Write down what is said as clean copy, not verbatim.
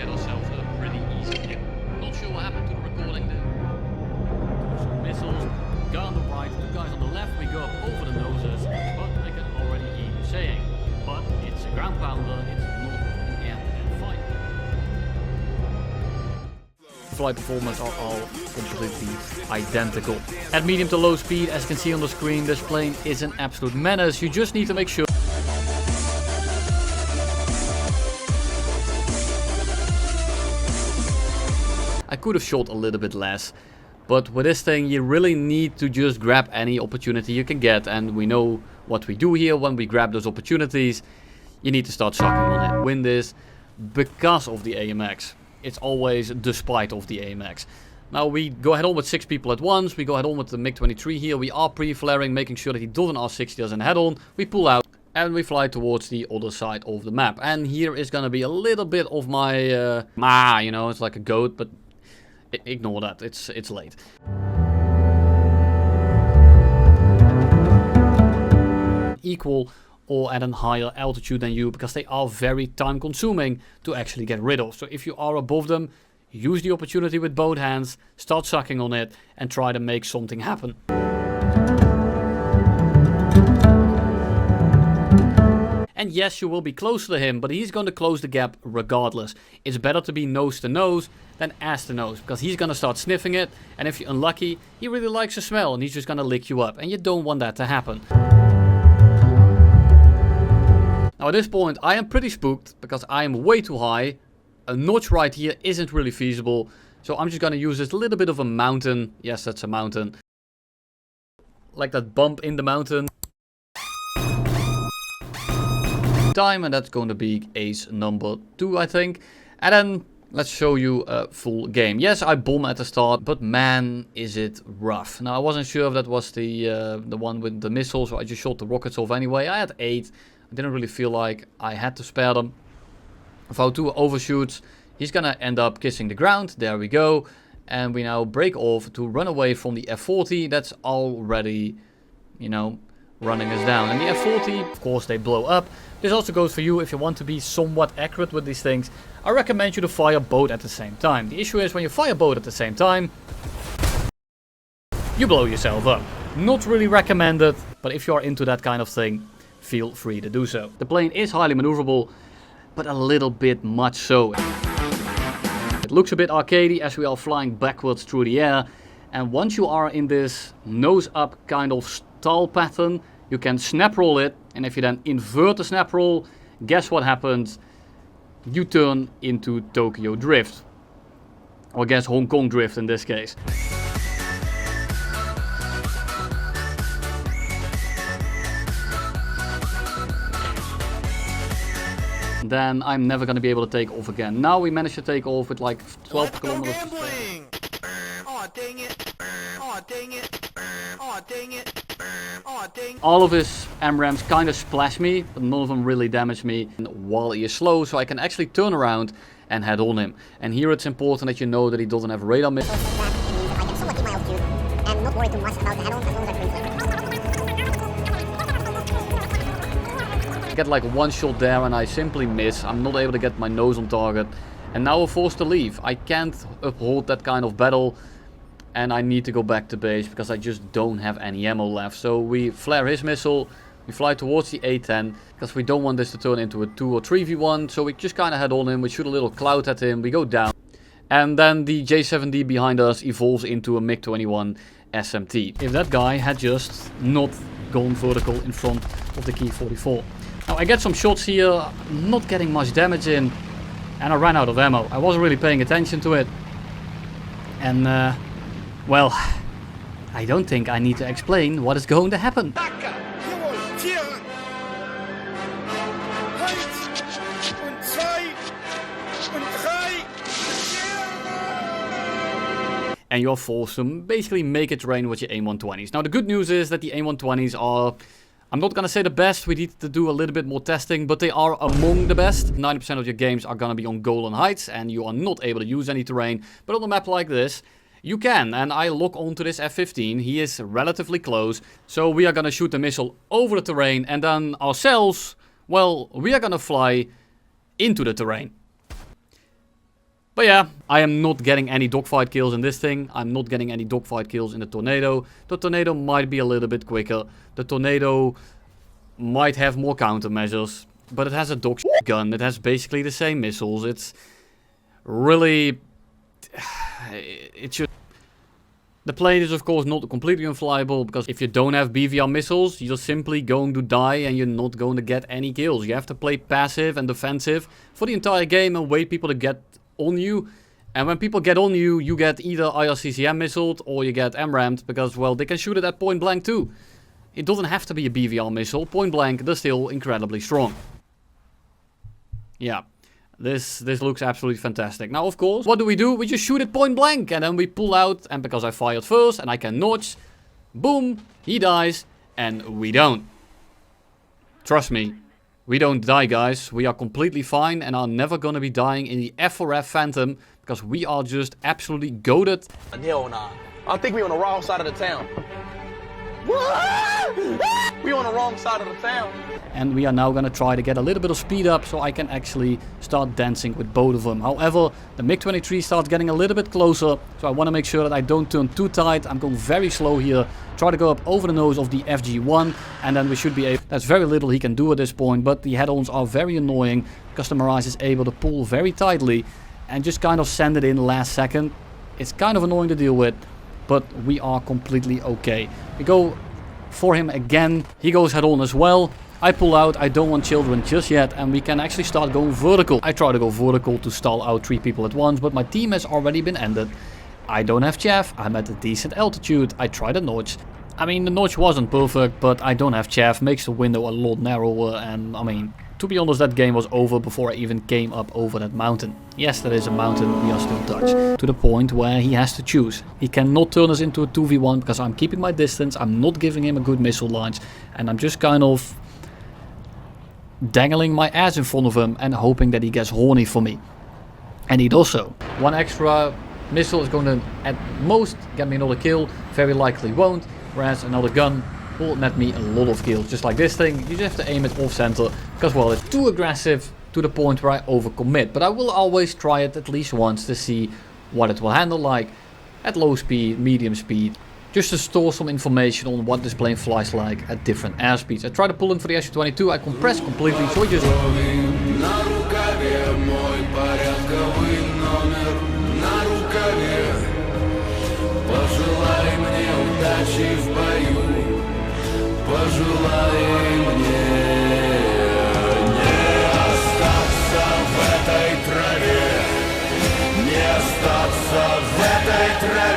get ourselves a pretty easy kill. Not sure what happened to the recording there. Some missiles, guy on the right, two guys on the left, we go up over the noses, but I can already hear you saying, but it's a ground pounder, it's not an air-to-air fight. Flight performance are all completely identical. At medium to low speed, as you can see on the screen, this plane is an absolute menace. You just need to make sure. I could have shot a little bit less, but with this thing you really need to just grab any opportunity you can get, and we know what we do here when we grab those opportunities. You need to start sucking on it. Win this because of the AMX. It's always despite of the AMX. Now we go head on with 6 people at once. We go head on with the MiG-23 here. We are pre-flaring, making sure that he doesn't R60 us and head on. We pull out and we fly towards the other side of the map. And here is gonna be a little bit of my you know, it's like a goat, but ignore that. It's late. Equal or at a higher altitude than you, because they are very time consuming to actually get rid of. So if you are above them, use the opportunity with both hands, start sucking on it and try to make something happen. And yes, you will be closer to him, but he's going to close the gap regardless. It's better to be nose to nose than ass to nose, because he's going to start sniffing it, and if you're unlucky, he really likes the smell and he's just going to lick you up, and you don't want that to happen. Now at this point I am pretty spooked because I am way too high. A notch right here isn't really feasible, so I'm just gonna use this little bit of a mountain. Yes, that's a mountain. Like that bump in the mountain. Time, and that's going to be ace number 2, I think. And then let's show you a full game. Yes, I bomb at the start, but man, is it rough. Now I wasn't sure if that was the one with the missiles, so I just shot the rockets off anyway. I had 8. I didn't really feel like I had to spare them. Without 2 overshoots, he's gonna end up kissing the ground. There we go. And we now break off to run away from the F-40. That's already, you know, running us down. And the F-40, of course, they blow up. This also goes for you if you want to be somewhat accurate with these things. I recommend you to fire both at the same time. The issue is when you fire both at the same time, you blow yourself up. Not really recommended, but if you are into that kind of thing, feel free to do so. The plane is highly maneuverable, but a little bit much so. It looks a bit arcadey as we are flying backwards through the air, and once you are in this nose up kind of stall pattern, you can snap roll it, and if you then invert the snap roll, guess what happens? You turn into Tokyo Drift. Or I guess Hong Kong Drift in this case. Then I'm never going to be able to take off again. Now we managed to take off with like 12 kilometers. Oh, dang it. Oh, dang it. Oh, dang it. Oh, dang. All of his AMRAAMs kind of splash me, but none of them really damage me while he is slow, so I can actually turn around and head on him. And here it's important that you know that he doesn't have a radar miss. I can somewhat keep my altitude and not worry too much about the head-on as long as I cruise. I get like one shot there and I simply miss. I'm not able to get my nose on target. And now we're forced to leave. I can't uphold that kind of battle. And I need to go back to base because I just don't have any ammo left. So we flare his missile. We fly towards the A-10 because we don't want this to turn into a 2 or 3v1. So we just kind of head on him. We shoot a little cloud at him. We go down. And then the J-7D behind us evolves into a MiG-21 SMT. If that guy had just not gone vertical in front of the Key 44. Now I get some shots here, not getting much damage in, and I ran out of ammo. I wasn't really paying attention to it. And well, I don't think I need to explain what is going to happen. And you're forced to basically make it rain with your AIM-120s. Now the good news is that the AIM-120s are, I'm not gonna say the best, we need to do a little bit more testing, but they are among the best. 90% of your games are gonna be on Golan Heights and you are not able to use any terrain. But on a map like this, you can, and I lock onto this F-15, he is relatively close. So we are gonna shoot the missile over the terrain and then ourselves, well, we are gonna fly into the terrain. But yeah, I am not getting any dogfight kills in this thing. I'm not getting any dogfight kills in the Tornado. The Tornado might be a little bit quicker. The Tornado might have more countermeasures. But it has a dog gun. It has basically the same missiles. It's really... It should... The plane is of course not completely unflyable, because if you don't have BVR missiles, you're simply going to die and you're not going to get any kills. You have to play passive and defensive for the entire game and wait people to get on you. And when people get on you, you get either IRCCM missiled or you get MRAM'd, because, well, they can shoot it at point blank too. It doesn't have to be a BVR missile. Point blank, they're still incredibly strong. Yeah. This looks absolutely fantastic. Now, of course, what do? We just shoot it point blank and then we pull out. And because I fired first and I can notch, boom, he dies and we don't. Trust me, we don't die, guys. We are completely fine and are never gonna be dying in the F4F Phantom because we are just absolutely goated. Hell nah. I think we on the wrong side of the town. We on the wrong side of the town. And we are now gonna try to get a little bit of speed up so I can actually start dancing with both of them. However, the MiG-23 starts getting a little bit closer, so I want to make sure that I don't turn too tight. I'm going very slow here. Try to go up over the nose of the FG1, and then we should be able... There's very little he can do at this point, but the head-ons are very annoying because the Mirage is able to pull very tightly and just kind of send it in last second. It's kind of annoying to deal with, but we are completely okay. We go for him again. He goes head-on as well. I pull out, I don't want children just yet, and we can actually start going vertical. I try to go vertical to stall out 3 people at once, but my team has already been ended. I don't have chaff, I'm at a decent altitude, I tried a notch. I mean, the notch wasn't perfect, but I don't have chaff, makes the window a lot narrower, and I mean, to be honest, that game was over before I even came up over that mountain. Yes, that is a mountain, we are still Dutch. To the point where he has to choose. He cannot turn us into a 2v1 because I'm keeping my distance, I'm not giving him a good missile launch, and I'm just kind of dangling my ass in front of him and hoping that he gets horny for me. And he does so. One extra missile is going to at most get me another kill, very likely won't, whereas another gun will net me a lot of kills. Just like this thing, you just have to aim it off center, because well, it's too aggressive to the point where I overcommit. But I will always try it at least once to see what it will handle like at low speed, medium speed, just to store some information on what this plane flies like at different airspeeds. I try to pull in for the SU-22, I compress completely, so I just... в этой